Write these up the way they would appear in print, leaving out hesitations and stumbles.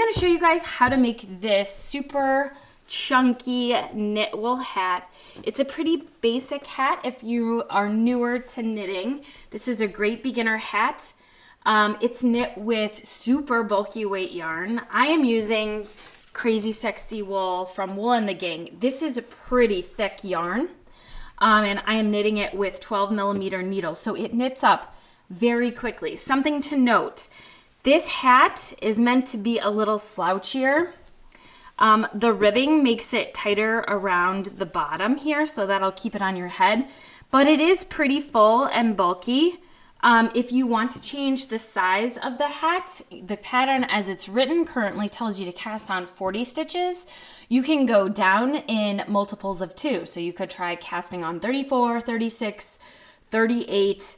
going to show you guys how to make this super chunky knit wool hat. It's a pretty basic hat if you are newer to knitting. This is a great beginner hat. It's knit with super bulky weight yarn. I am using Crazy Sexy Wool from Wool and the Gang. This is a pretty thick yarn, and I am knitting it with 12mm needles, so it knits up very quickly. Something to note, this hat is meant to be a little slouchier. The ribbing makes it tighter around the bottom here, so that'll keep it on your head, but it is pretty full and bulky. If you want to change the size of the hat, the pattern as it's written currently tells you to cast on 40 stitches. You can go down in multiples of 2. So you could try casting on 34, 36, 38.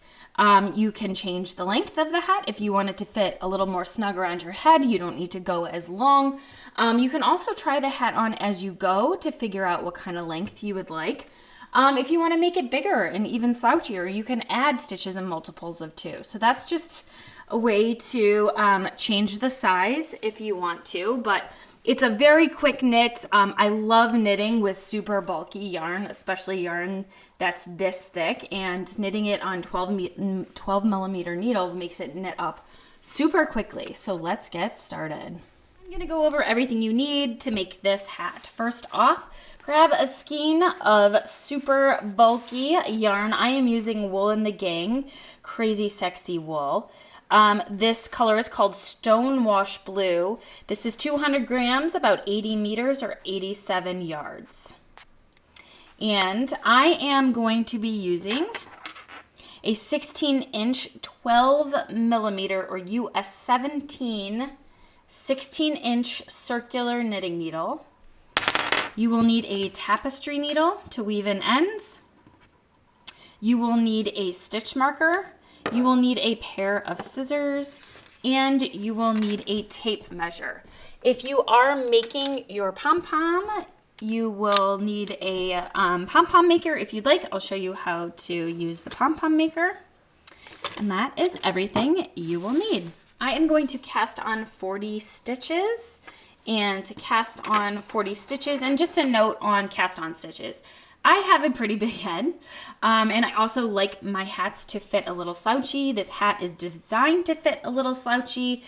You can change the length of the hat if you want it to fit a little more snug around your head. You don't need to go as long. You can also try the hat on as you go to figure out what kind of length you would like. If you want to make it bigger and even slouchier, you can add stitches in multiples of 2. So that's just a way to change the size if you want to, but it's a very quick knit. I love knitting with super bulky yarn, especially yarn that's this thick, and knitting it on 12mm needles makes it knit up super quickly. So let's get started. I'm gonna go over everything you need to make this hat. First off, grab a skein of super bulky yarn. I am using Wool and the Gang Crazy Sexy Wool. This color is called Stonewash Blue. This is 200 grams, about 80 meters or 87 yards. And I am going to be using a 16-inch 12mm or US 17 16-inch circular knitting needle. You will need a tapestry needle to weave in ends. You will need a stitch marker. You will need a pair of scissors, and you will need a tape measure. If you are making your pom-pom, you will need a pom-pom maker if you'd like. I'll show you how to use the pom-pom maker. And that is everything you will need. I am going to cast on 40 stitches. And to cast on 40 stitches, and just a note on cast on stitches, I have a pretty big head, and I also like my hats to fit a little slouchy. This hat is designed to fit a little slouchy.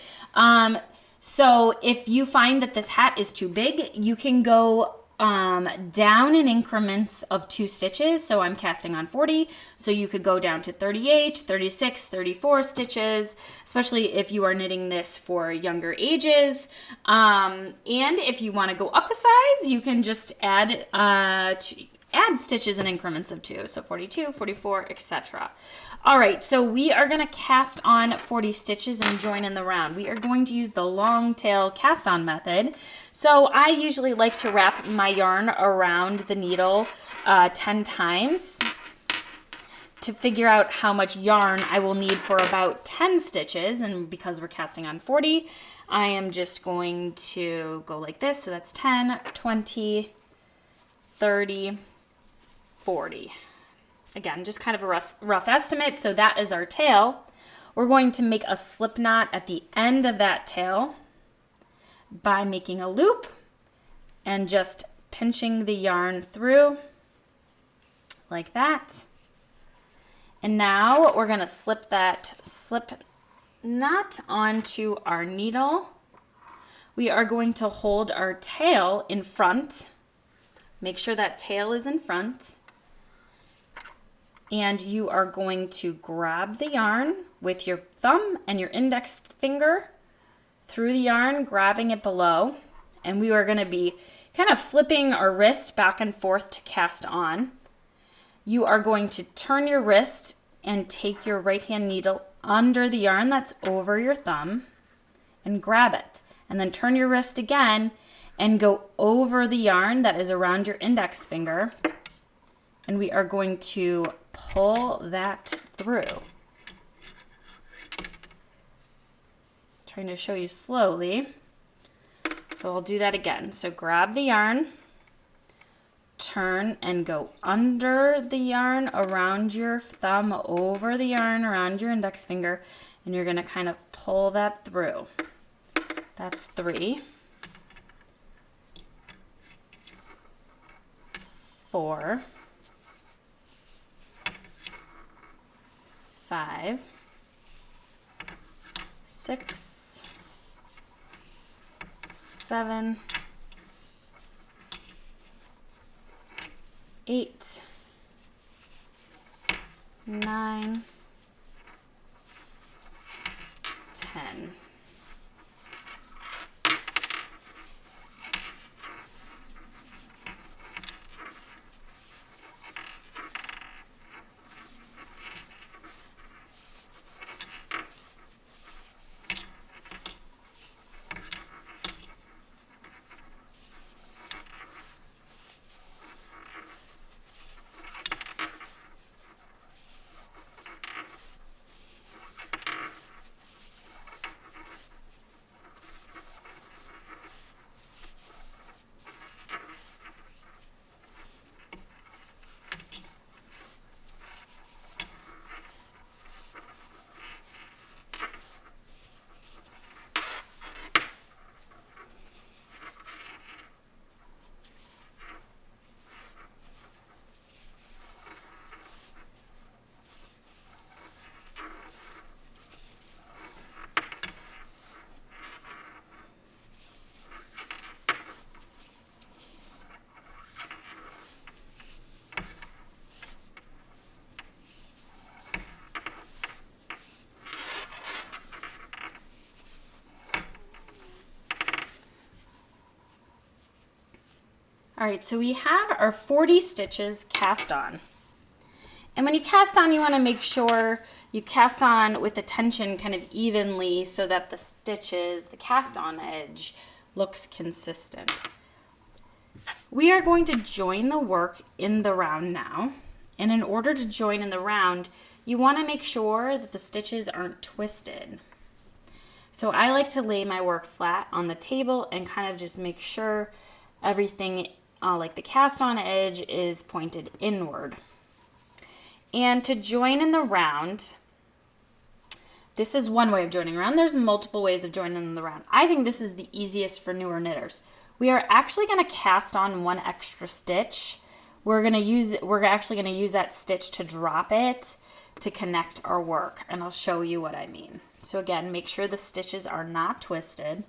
So if you find that this hat is too big, you can go down in increments of 2 stitches. So I'm casting on 40, so you could go down to 38, 36, 34 stitches, especially if you are knitting this for younger ages. And if you want to go up a size, you can just add stitches in increments of 2, so 42, 44, etc. All right, so we are going to cast on 40 stitches and join in the round. We are going to use the long tail cast on method. So I usually like to wrap my yarn around the needle 10 times to figure out how much yarn I will need for about 10 stitches. And because we're casting on 40, I am just going to go like this. So that's 10, 20, 30, 40. Again, just kind of a rough estimate. So that is our tail. We're going to make a slip knot at the end of that tail by making a loop and just pinching the yarn through like that. And now we're going to slip that slip knot onto our needle. We are going to hold our tail in front. Make sure that tail is in front. And you are going to grab the yarn with your thumb and your index finger through the yarn, grabbing it below. And we are going to be kind of flipping our wrist back and forth to cast on. You are going to turn your wrist and take your right hand needle under the yarn that's over your thumb and grab it. And then turn your wrist again and go over the yarn that is around your index finger. And we are going to pull that through. Trying to show you slowly. So I'll do that again. So grab the yarn, turn and go under the yarn around your thumb, over the yarn around your index finger, and you're going to kind of pull that through. That's 3, 4, 5, 6, 7, 8, 9, 10. All right, so we have our 40 stitches cast on. And when you cast on, you want to make sure you cast on with the tension kind of evenly so that the stitches, the cast on edge, looks consistent. We are going to join the work in the round now. And in order to join in the round, you want to make sure that the stitches aren't twisted. So I like to lay my work flat on the table and kind of just make sure everything like the cast on edge is pointed inward. And to join in the round, this is one way of joining around. There's multiple ways of joining in the round. I think this is the easiest for newer knitters. We are actually going to cast on one extra stitch. We're actually going to use that stitch to drop it to connect our work, and I'll show you what I mean. So again, make sure the stitches are not twisted.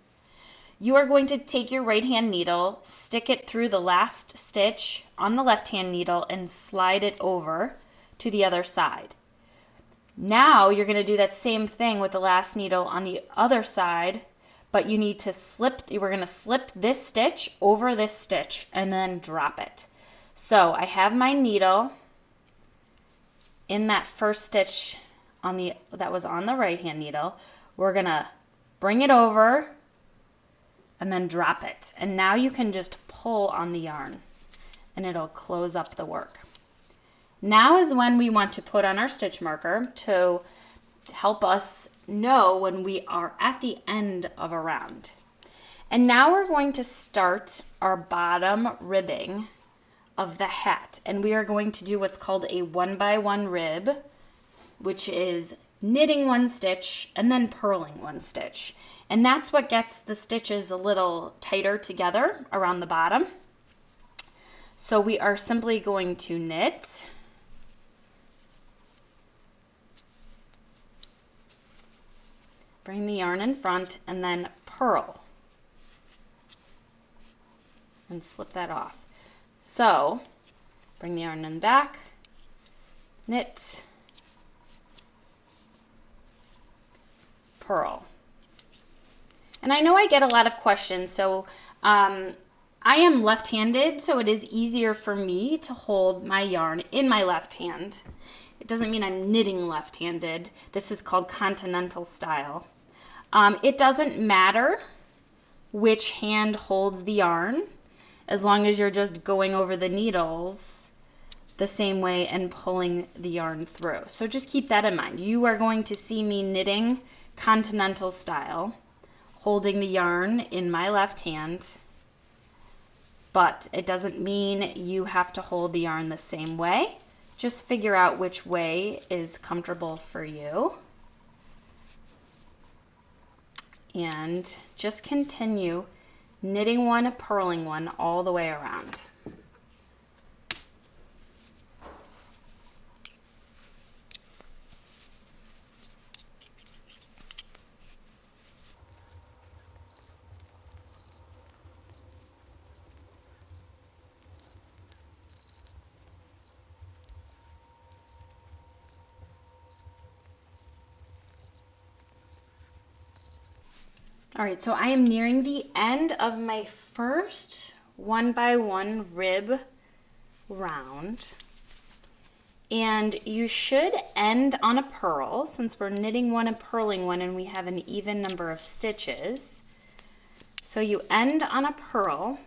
You are going to take your right hand needle, stick it through the last stitch on the left hand needle, and slide it over to the other side. Now you're going to do that same thing with the last needle on the other side, but you need to we're going to slip this stitch over this stitch and then drop it. So I have my needle in that first stitch that was on the right hand needle. We're going to bring it over and then drop it. And now you can just pull on the yarn and it'll close up the work. Now is when we want to put on our stitch marker to help us know when we are at the end of a round. And now we're going to start our bottom ribbing of the hat. And we are going to do what's called a 1x1 rib, which is knitting one stitch and then purling one stitch. And that's what gets the stitches a little tighter together around the bottom. So we are simply going to knit, bring the yarn in front, and then purl and slip that off. So bring the yarn in back, knit, purl. And I know I get a lot of questions, so I am left-handed, so it is easier for me to hold my yarn in my left hand. It doesn't mean I'm knitting left-handed. This is called continental style. It doesn't matter which hand holds the yarn, as long as you're just going over the needles the same way and pulling the yarn through. So just keep that in mind. You are going to see me knitting continental style, holding the yarn in my left hand, but it doesn't mean you have to hold the yarn the same way. Just figure out which way is comfortable for you. And just continue knitting one, purling one all the way around. All right, so I am nearing the end of my first 1x1 rib round. And you should end on a purl since we're knitting one and purling one and we have an even number of stitches. So you end on a purl.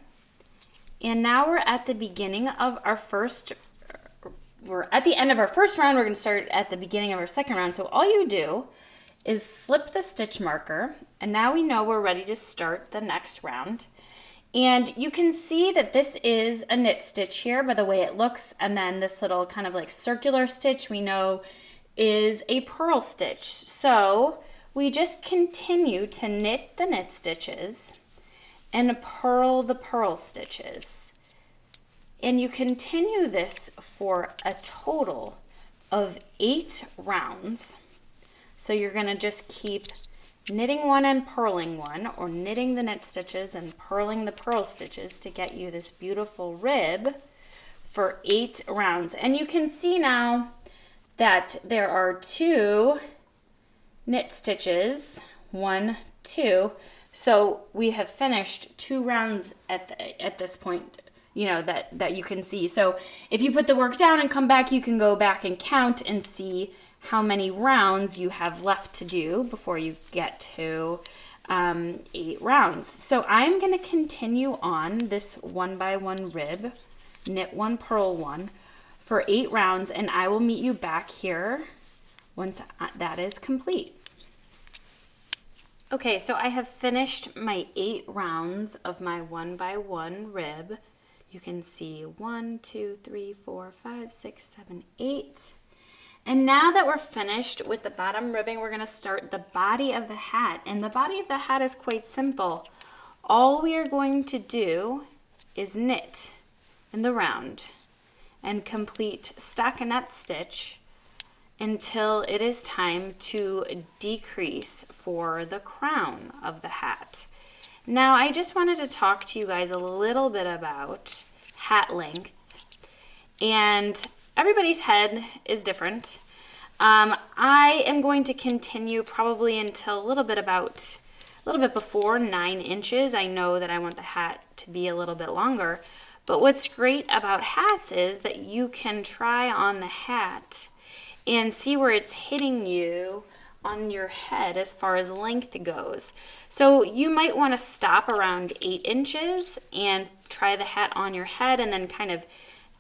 And now we're at the beginning of our we're at the end of our first round. We're going to start at the beginning of our second round. So all you do is slip the stitch marker, and now we know we're ready to start the next round. And you can see that this is a knit stitch here by the way it looks, and then this little kind of like circular stitch we know is a purl stitch. So we just continue to knit the knit stitches and purl the purl stitches. And you continue this for a total of 8 rounds. So you're going to just keep knitting one and purling one, or knitting the knit stitches and purling the purl stitches to get you this beautiful rib for 8 rounds. And you can see now that there are 2 knit stitches, 1, 2. So we have finished 2 rounds at this point, you know, that you can see. So if you put the work down and come back, you can go back and count and see how many rounds you have left to do before you get to 8 rounds. So I'm going to continue on this 1x1 rib, knit 1, purl 1 for 8 rounds, and I will meet you back here once that is complete. Okay, so I have finished my 8 rounds of my 1x1 rib. You can see 1, 2, 3, 4, 5, 6, 7, 8. And now that we're finished with the bottom ribbing, we're going to start the body of the hat. And the body of the hat is quite simple. All we are going to do is knit in the round and complete stockinette stitch until it is time to decrease for the crown of the hat. Now, I just wanted to talk to you guys a little bit about hat length. And everybody's head is different. I am going to continue probably until a little bit before 9 inches. I know that I want the hat to be a little bit longer. But what's great about hats is that you can try on the hat and see where it's hitting you on your head as far as length goes. So you might want to stop around 8 inches and try the hat on your head and then kind of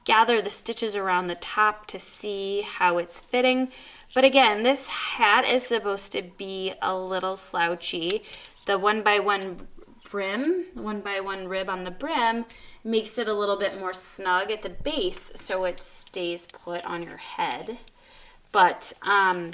gather the stitches around the top to see how it's fitting. But again, this hat is supposed to be a little slouchy. The 1x1 brim, 1x1 rib on the brim makes it a little bit more snug at the base so it stays put on your head. But I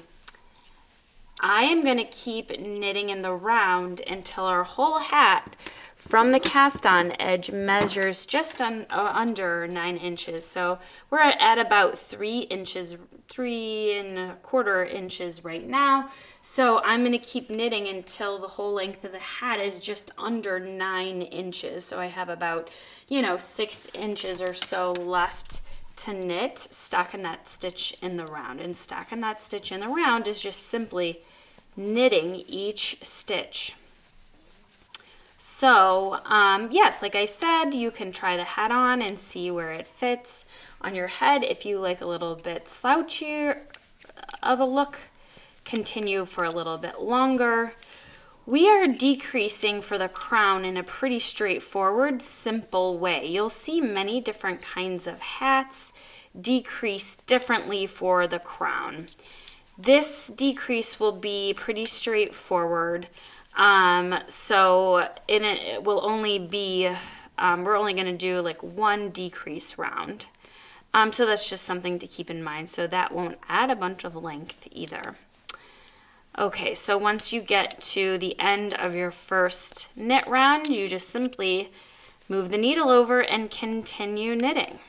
am going to keep knitting in the round until our whole hat from the cast on edge measures just under 9 inches. So we're at about 3 inches, 3¼ inches right now. So I'm going to keep knitting until the whole length of the hat is just under 9 inches. So I have about, 6 inches or so left to knit stockinette stitch in the round. And stockinette stitch in the round is just simply knitting each stitch. So, yes, like I said, you can try the hat on and see where it fits on your head. If you like a little bit slouchier of a look, continue for a little bit longer. We are decreasing for the crown in a pretty straightforward, simple way. You'll see many different kinds of hats decrease differently for the crown. This decrease will be pretty straightforward. So it will only be, we're only going to do like 1 decrease round. So that's just something to keep in mind. So that won't add a bunch of length either. Okay, so once you get to the end of your first knit round, you just simply move the needle over and continue knitting.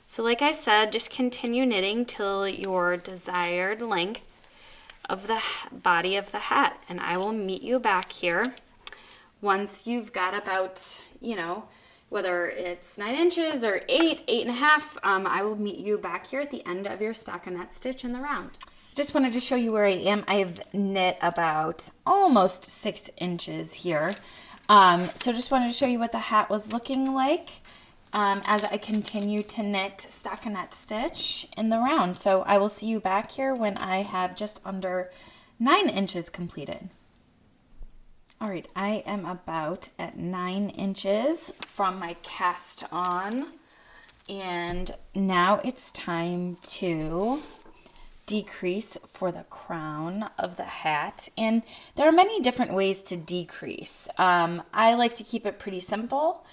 So like I said, just continue knitting till your desired length of the body of the hat, and I will meet you back here once you've got about, whether it's 9 inches or 8.5, I will meet you back here at the end of your stockinette stitch in the round. Just wanted to show you where I am. I've knit about almost 6 inches here. So just wanted to show you what the hat was looking like as I continue to knit stockinette stitch in the round. So I will see you back here when I have just under 9 inches completed. All right, I am about at 9 inches from my cast on, and now it's time to decrease for the crown of the hat. And there are many different ways to decrease. I like to keep it pretty simple.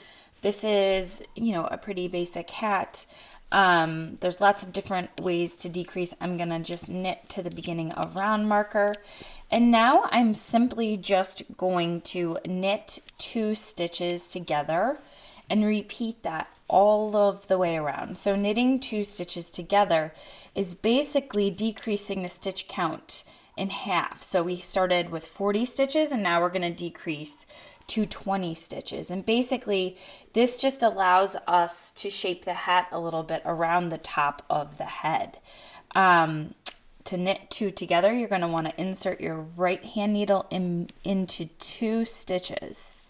This is, a pretty basic hat. There's lots of different ways to decrease. I'm gonna just knit to the beginning of round marker. And now I'm simply just going to knit 2 stitches together and repeat that all of the way around. So knitting 2 stitches together is basically decreasing the stitch count in half. So we started with 40 stitches and now we're going to decrease to 20 stitches. And basically this just allows us to shape the hat a little bit around the top of the head. To knit 2 together, you're going to want to insert your right hand needle into 2 stitches.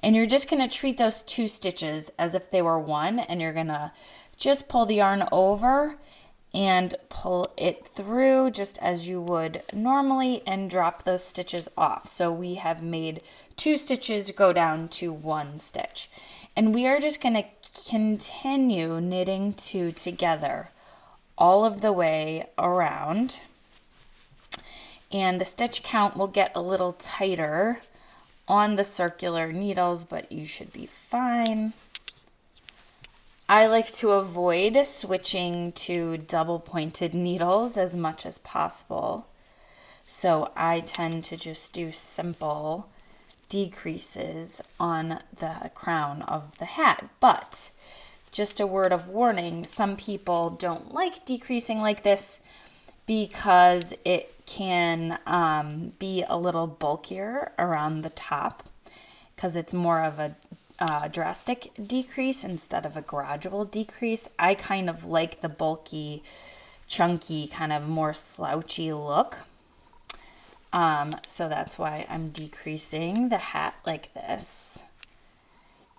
And you're just going to treat those 2 stitches as if they were one, and you're going to just pull the yarn over and pull it through just as you would normally and drop those stitches off. So we have made 2 stitches go down to 1 stitch. And we are just going to continue knitting 2 together all of the way around. And the stitch count will get a little tighter on the circular needles, but you should be fine. I like to avoid switching to double pointed needles as much as possible. So I tend to just do simple decreases on the crown of the hat. But just a word of warning, some people don't like decreasing like this because it can be a little bulkier around the top because it's more of a drastic decrease instead of a gradual decrease. I kind of like the bulky, chunky, kind of more slouchy look. So that's why I'm decreasing the hat like this.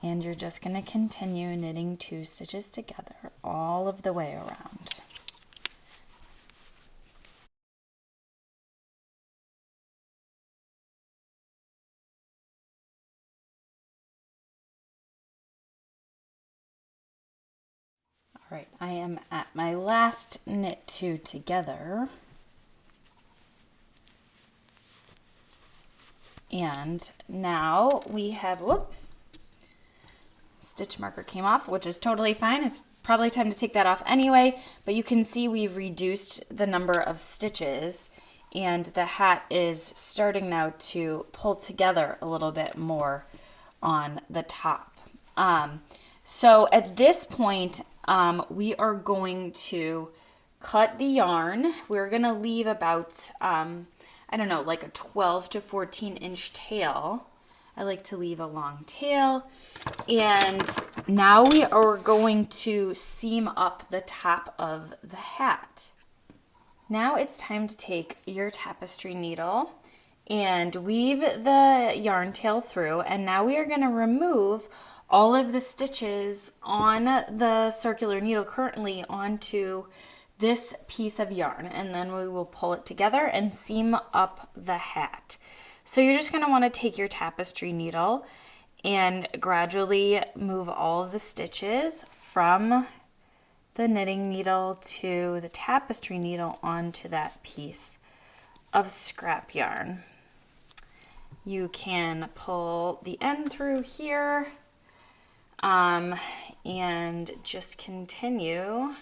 And you're just going to continue knitting 2 stitches together all of the way around. All right, I am at my last knit 2 together. And now we have, stitch marker came off, which is totally fine. It's probably time to take that off anyway, but you can see we've reduced the number of stitches and the hat is starting now to pull together a little bit more on the top. So at this point, we are going to cut the yarn. We're going to leave about, I don't know, like a 12 to 14 inch tail. I like to leave a long tail. And now we are going to seam up the top of the hat. Now it's time to take your tapestry needle and weave the yarn tail through. And now we are going to remove all of the stitches on the circular needle currently onto this piece of yarn. And then we will pull it together and seam up the hat. So you're just going to want to take your tapestry needle and gradually move all of the stitches from the knitting needle to the tapestry needle onto that piece of scrap yarn. You can pull the end through here and just continue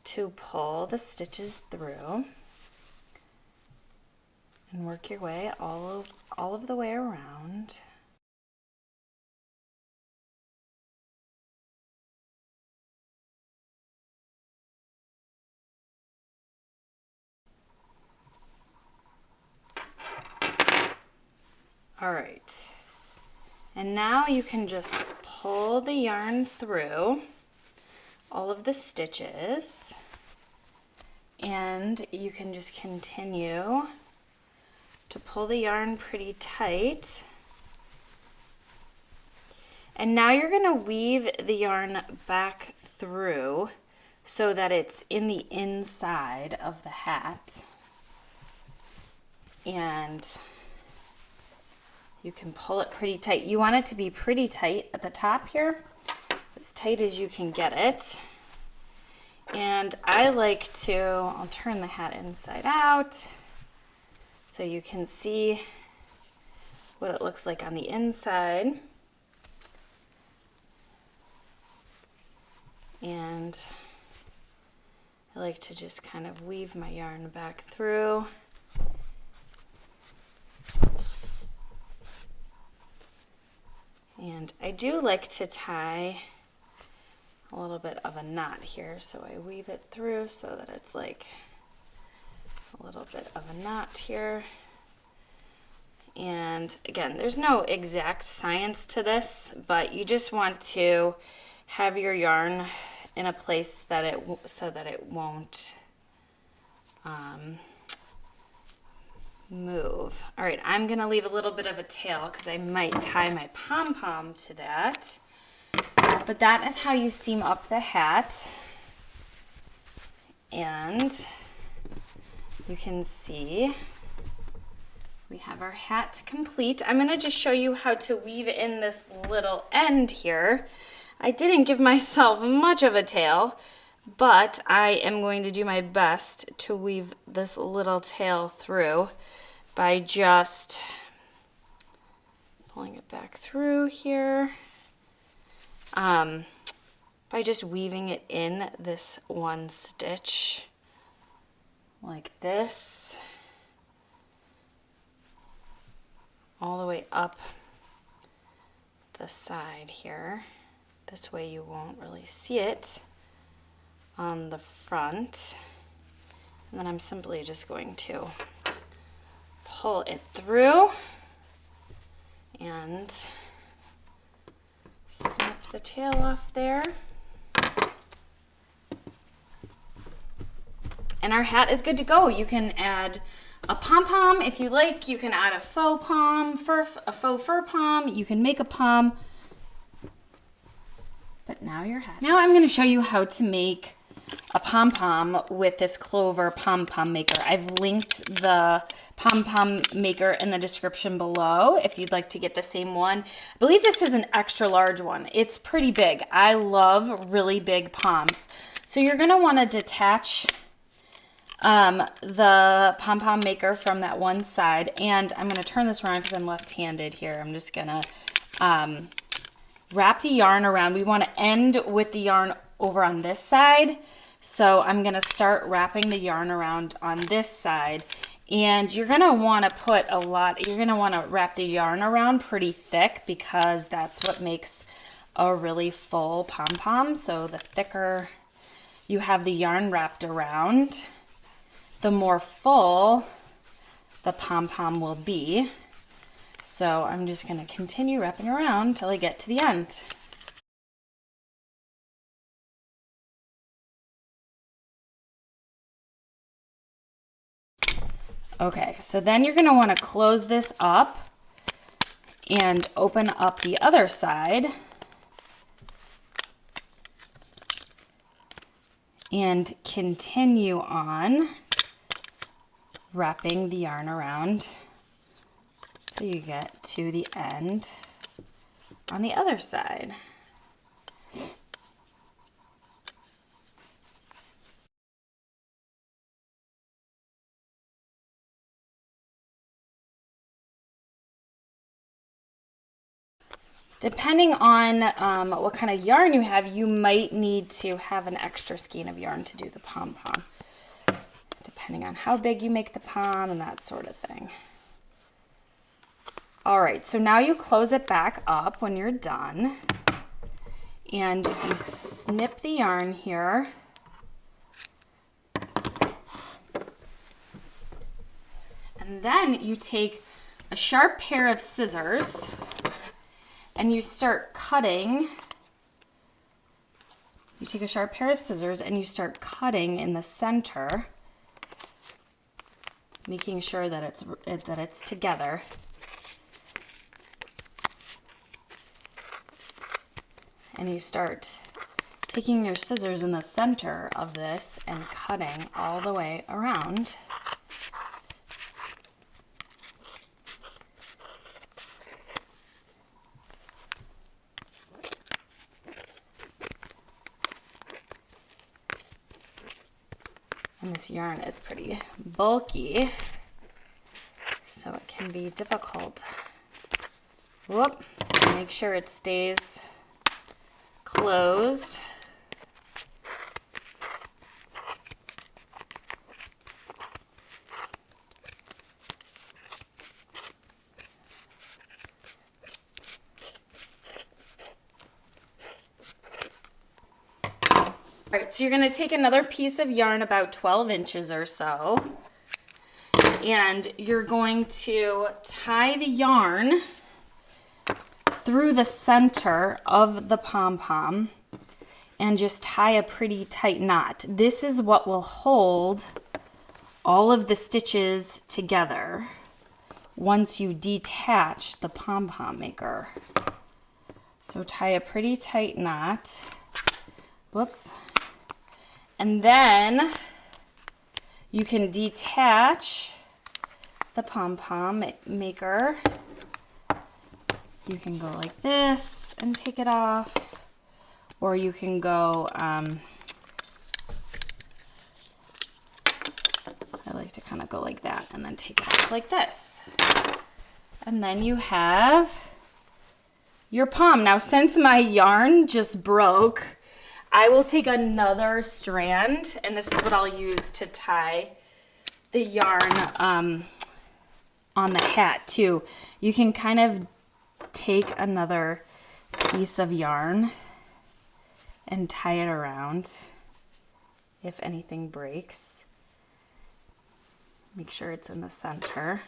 to pull the stitches through. and work your way all of the way around. All right, and now you can just pull the yarn through all of the stitches, and you can just continue to pull the yarn pretty tight. And now you're going to weave the yarn back through so that it's in the inside of the hat. And you can pull it pretty tight. You want it to be pretty tight at the top here, as tight as you can get it. And I like to, I'll turn the hat inside out so you can see what it looks like on the inside. And I like to just kind of weave my yarn back through. And I do like to tie a little bit of a knot here, so I weave it through so that it's like a little bit of a knot here. And again, there's no exact science to this, but you just want to have your yarn in a place that so that it won't move. All right, I'm gonna leave a little bit of a tail because I might tie my pom-pom to that. But that is how you seam up the hat. And you can see we have our hat complete. I'm gonna just show you how to weave in this little end here. I didn't give myself much of a tail, but I am going to do my best to weave this little tail through by just pulling it back through here. By just weaving it in this one stitch like this, all the way up the side here. This way you won't really see it on the front. And then I'm simply just going to pull it through and snip the tail off there. And our hat is good to go. You can add a pom-pom if you like. You can add a faux pom, a faux fur pom. You can make a pom. But now your hat. Now I'm going to show you how to make a pom-pom with this Clover pom-pom maker. I've linked the pom-pom maker in the description below if you'd like to get the same one. I believe this is an extra large one. It's pretty big. I love really big poms. So you're going to want to detach the pom-pom maker from that one side, and I'm going to turn this around because I'm left-handed here. I'm just going to wrap the yarn around. We want to end with the yarn over on this side, so I'm going to start wrapping the yarn around on this side. And you're going to want to put you're going to want to wrap the yarn around pretty thick because that's what makes a really full pom-pom. So the thicker you have the yarn wrapped around, the more full the pom-pom will be. So I'm just going to continue wrapping around until I get to the end. Okay, so then you're going to want to close this up and open up the other side and continue on wrapping the yarn around till you get to the end on the other side. Depending on what kind of yarn you have, you might need to have an extra skein of yarn to do the pom-pom. depending on how big you make the pom and that sort of thing. All right, so now you close it back up when you're done, and you snip the yarn here. And then you take a sharp pair of scissors and you start cutting. You take a sharp pair of scissors and you start cutting in the center, making sure that it's together. And you start taking your scissors in the center of this and cutting all the way around. And this yarn is pretty bulky, so it can be difficult. Whoop, make sure it stays closed. All right, so you're gonna take another piece of yarn about 12 inches or so, and you're going to tie the yarn through the center of the pom-pom and just tie a pretty tight knot. This is what will hold all of the stitches together once you detach the pom-pom maker. So tie a pretty tight knot. Whoops. And then you can detach the pom-pom maker. You can go like this and take it off, or you can go, I like to kind of go like that and then take it off like this. And then you have your pom. Now, since my yarn just broke, I will take another strand, and this is what I'll use to tie the yarn on the hat too. You can kind of take another piece of yarn and tie it around if anything breaks. Make sure it's in the center.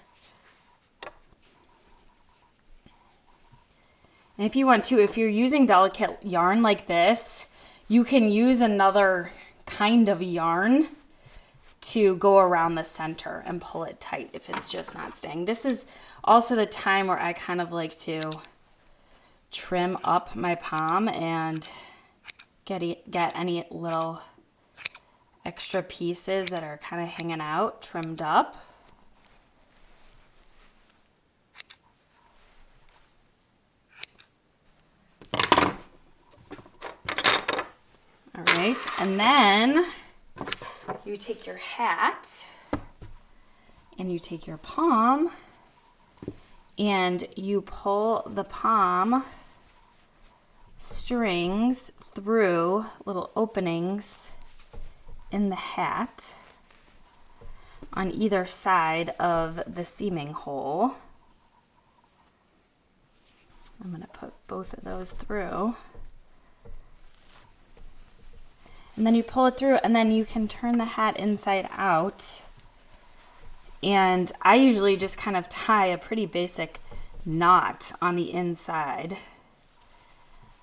And if you want to, if you're using delicate yarn like this, you can use another kind of yarn to go around the center and pull it tight if it's just not staying. This is also the time where I kind of like to trim up my pom and get any little extra pieces that are kind of hanging out trimmed up. All right, and then you take your hat and you take your pom and you pull the pom strings through little openings in the hat on either side of the seaming hole. I'm going to put both of those through. And then you pull it through, and then you can turn the hat inside out. And I usually just kind of tie a pretty basic knot on the inside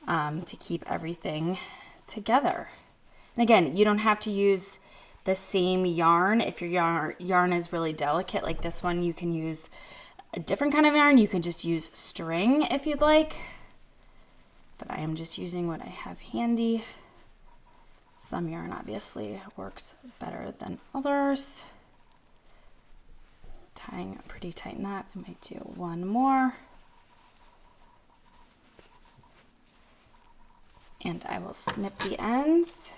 to keep everything together. And again, you don't have to use the same yarn. If your yarn is really delicate like this one, you can use a different kind of yarn. You can just use string if you'd like. But I am just using what I have handy. Some yarn obviously works better than others. Tying a pretty tight knot. I might do one more. And I will snip the ends.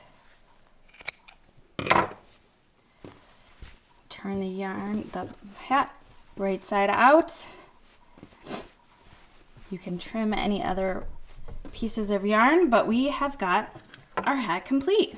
Turn the hat right side out. You can trim any other pieces of yarn, but we have got our hat complete.